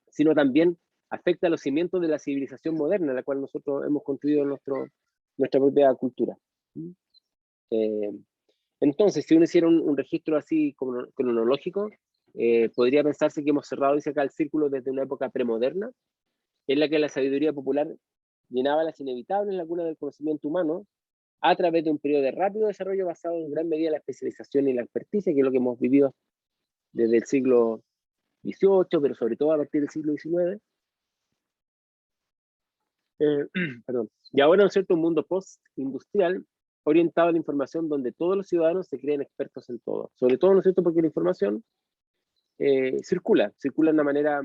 sino también afecta a los cimientos de la civilización moderna, en la cual nosotros hemos construido nuestra propia cultura. Entonces, si uno hiciera un registro así como cronológico, podría pensarse que hemos cerrado, dice acá, el círculo desde una época premoderna, en la que la sabiduría popular llenaba las inevitables lagunas del conocimiento humano a través de un periodo de rápido desarrollo basado en gran medida en la especialización y la experticia, que es lo que hemos vivido desde el siglo XVIII, pero sobre todo a partir del siglo XIX. Perdón. Y ahora, ¿no es cierto?, un mundo post-industrial orientado a la información donde todos los ciudadanos se creen expertos en todo. Sobre todo, ¿no es cierto?, porque la información circula de una manera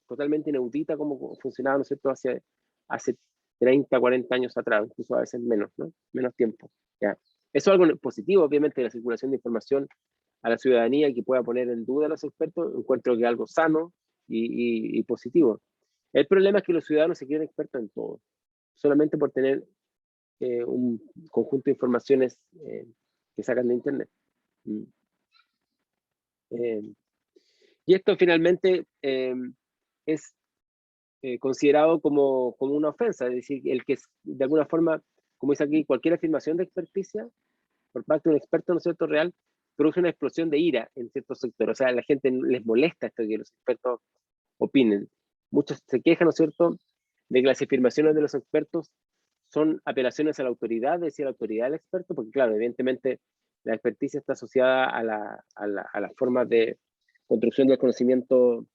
totalmente inaudita como funcionaba, ¿no es cierto?, hace 30, 40 años atrás, incluso a veces menos, ¿no? Menos tiempo. ¿Ya? Eso es algo positivo, obviamente, la circulación de información a la ciudadanía que pueda poner en duda a los expertos, encuentro que es algo sano y positivo. El problema es que los ciudadanos se creen expertos en todo, solamente por tener un conjunto de informaciones que sacan de internet. Y esto finalmente es considerado como una ofensa, es decir, el que de alguna forma, como dice aquí, cualquier afirmación de experticia por parte de un experto, ¿no es cierto?, real, produce una explosión de ira en ciertos sectores. O sea, a la gente les molesta esto de que los expertos opinen. Muchos se quejan, ¿no es cierto?, de que las afirmaciones de los expertos son apelaciones a la autoridad, es decir, a la autoridad del experto, porque claro, evidentemente la experticia está asociada a las formas de construcción del conocimiento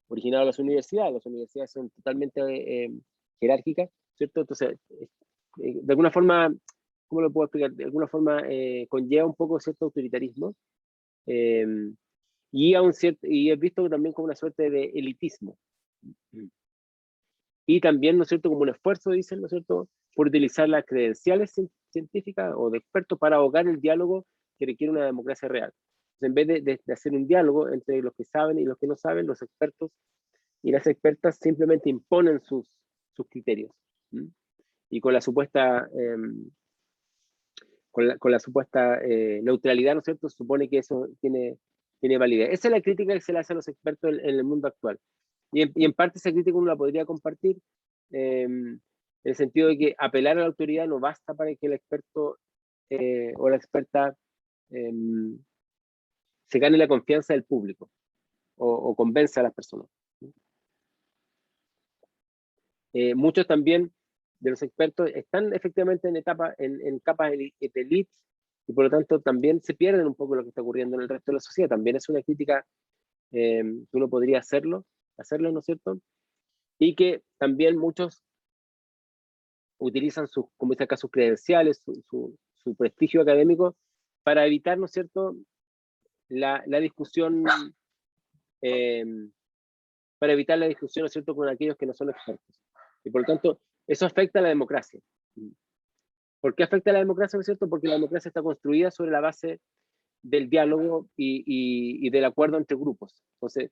originado de las universidades. Las universidades son totalmente jerárquicas, ¿cierto? Entonces, de alguna forma, ¿cómo lo puedo explicar? De alguna forma conlleva un poco cierto autoritarismo y es visto también como una suerte de elitismo. Y también, ¿no es cierto?, como un esfuerzo, dicen, ¿no es cierto?, por utilizar las credenciales científicas o de expertos para ahogar el diálogo que requiere una democracia real. Entonces, en vez de hacer un diálogo entre los que saben y los que no saben, los expertos y las expertas simplemente imponen sus criterios. Y con la supuesta, neutralidad, ¿no es cierto?, supone que eso tiene validez. Esa es la crítica que se le hace a los expertos en el mundo actual. Y en parte esa crítica uno la podría compartir en el sentido de que apelar a la autoridad no basta para que el experto o la experta se gane la confianza del público o convenza a las personas. Muchos también de los expertos están efectivamente en capas de élite y por lo tanto también se pierden un poco lo que está ocurriendo en el resto de la sociedad. También es una crítica que uno podría hacerlo, ¿no es cierto? Y que también muchos utilizan como dice acá, sus credenciales, su prestigio académico para evitar, ¿no es cierto?, la discusión, para evitar la discusión, ¿no es cierto?, con aquellos que no son expertos. Y por lo tanto, eso afecta a la democracia. ¿Por qué afecta a la democracia, no es cierto? Porque la democracia está construida sobre la base del diálogo y del acuerdo entre grupos. Entonces,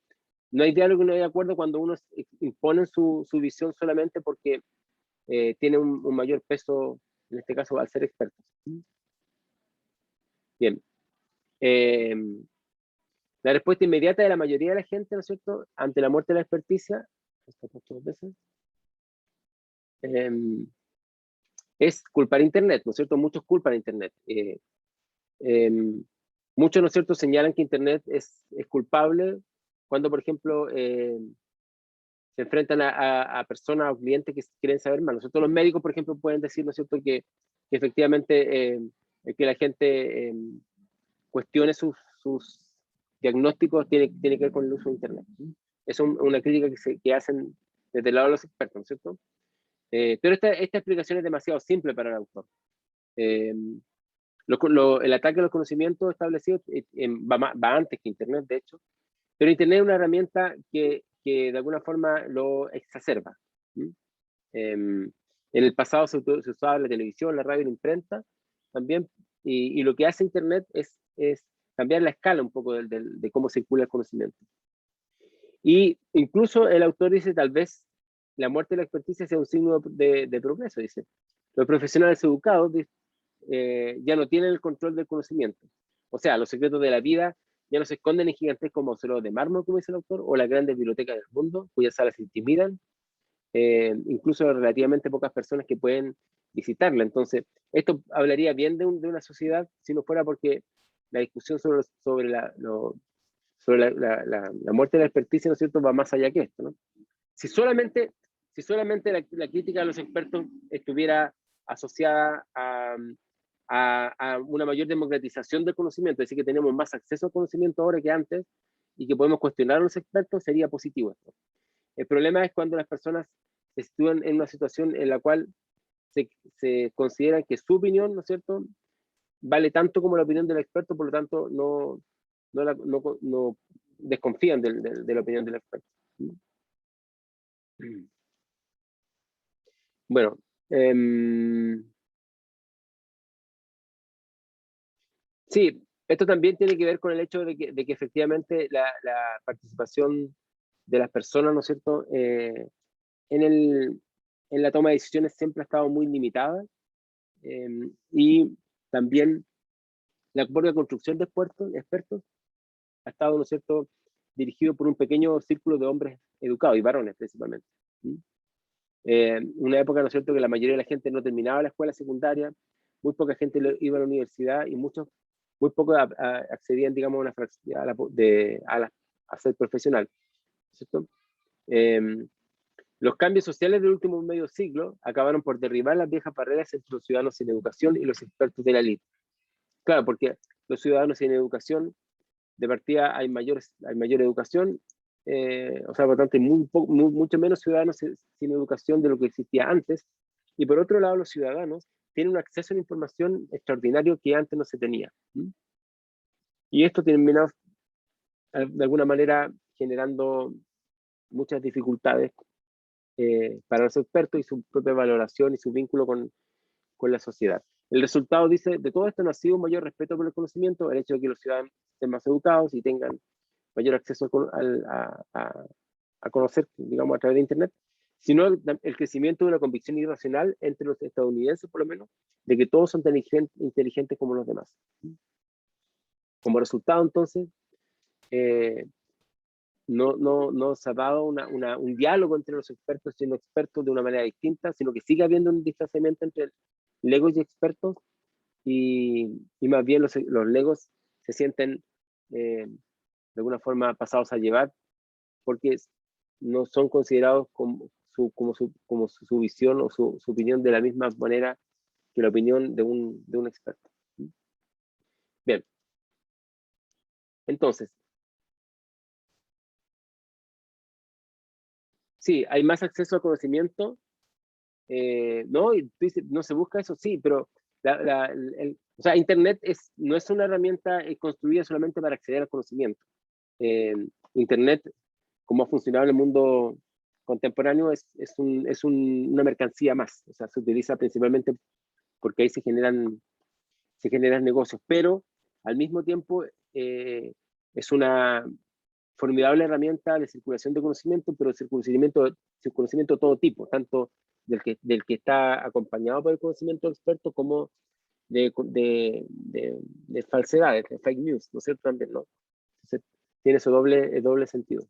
no hay diálogo y no hay acuerdo cuando uno impone su visión solamente porque tiene un mayor peso, en este caso, al ser expertos. Bien. La respuesta inmediata de la mayoría de la gente, ¿no es cierto?, ante la muerte de la experticia, es culpar a Internet, ¿no es cierto? Muchos culpan a Internet. Muchos, ¿no es cierto?, señalan que Internet es culpable cuando, por ejemplo, se enfrentan a personas o clientes que quieren saber más. Nosotros los médicos, por ejemplo, pueden decir, ¿no es cierto?, que efectivamente que la gente cuestione sus diagnósticos tiene que ver con el uso de Internet. Es una crítica que hacen desde el lado de los expertos, ¿no es cierto? Pero esta explicación es demasiado simple para el autor. El ataque a los conocimientos establecidos va antes que Internet, de hecho, pero Internet es una herramienta que de alguna forma lo exacerba. En el pasado se usaba la televisión, la radio, la imprenta también, y lo que hace Internet es cambiar la escala un poco de cómo circula el conocimiento. Y incluso el autor dice, tal vez la muerte de la experticia sea un signo de progreso, dice. Los profesionales educados ya no tienen el control del conocimiento. O sea, los secretos de la vida ya no se esconden en gigantescos mausoleos de mármol, como dice el autor, o las grandes bibliotecas del mundo, cuyas salas se intimidan, incluso relativamente pocas personas que pueden visitarla. Entonces, esto hablaría bien de una sociedad si no fuera porque la discusión sobre la muerte de la experticia, ¿no es cierto?, va más allá que esto, ¿no? Si solamente la crítica de los expertos estuviera asociada a una mayor democratización del conocimiento, es decir, que tenemos más acceso al conocimiento ahora que antes y que podemos cuestionar a los expertos, sería positivo esto. El problema es cuando las personas se sitúan en una situación en la cual se consideran que su opinión, ¿no es cierto?, vale tanto como la opinión del experto, por lo tanto no desconfían de la opinión del experto. Bueno, sí, esto también tiene que ver con el hecho de que efectivamente la participación de las personas, ¿no es cierto?, en la toma de decisiones siempre ha estado muy limitada, y también la propia construcción de expertos ha estado, ¿no es cierto?, dirigido por un pequeño círculo de hombres educados y varones principalmente. Una época, ¿no es cierto?, que la mayoría de la gente no terminaba la escuela secundaria, muy poca gente iba a la universidad y muy pocos accedían, digamos, a ser profesional, ¿cierto? Los cambios sociales del último medio siglo acabaron por derribar las viejas barreras entre los ciudadanos sin educación y los expertos de la élite. Claro, porque los ciudadanos sin educación, de partida hay mayor educación, o sea, por tanto hay mucho menos ciudadanos sin educación de lo que existía antes, y por otro lado los ciudadanos tienen un acceso a la información extraordinario que antes no se tenía. Y esto termina de alguna manera generando muchas dificultades para los expertos y su propia valoración y su vínculo con la sociedad. El resultado, dice, de todo esto no ha sido un mayor respeto por el conocimiento, el hecho de que los ciudadanos estén más educados y tengan mayor acceso a conocer, digamos, a través de Internet, sino el crecimiento de una convicción irracional entre los estadounidenses, por lo menos, de que todos son tan inteligentes como los demás. Como resultado, entonces, no se ha dado un diálogo entre los expertos y no expertos de una manera distinta, sino que sigue habiendo un distanciamiento entre legos y expertos, y más bien los legos se sienten de alguna forma pasados a llevar porque no son considerados como su visión o su opinión de la misma manera que la opinión de un experto. Bien. Entonces, sí, hay más acceso al conocimiento, ¿no? Y tú dices, no se busca eso, sí, pero o sea, Internet no es una herramienta construida solamente para acceder al conocimiento. Internet, como ha funcionado en el mundo contemporáneo, es una mercancía más. O sea, se utiliza principalmente porque ahí se generan negocios, pero al mismo tiempo es una formidable herramienta de circulación de conocimiento, pero conocimiento de todo tipo, tanto del que está acompañado por el conocimiento experto como de falsedades, de fake news, ¿no es cierto? También, ¿no? Entonces, tiene su doble sentido.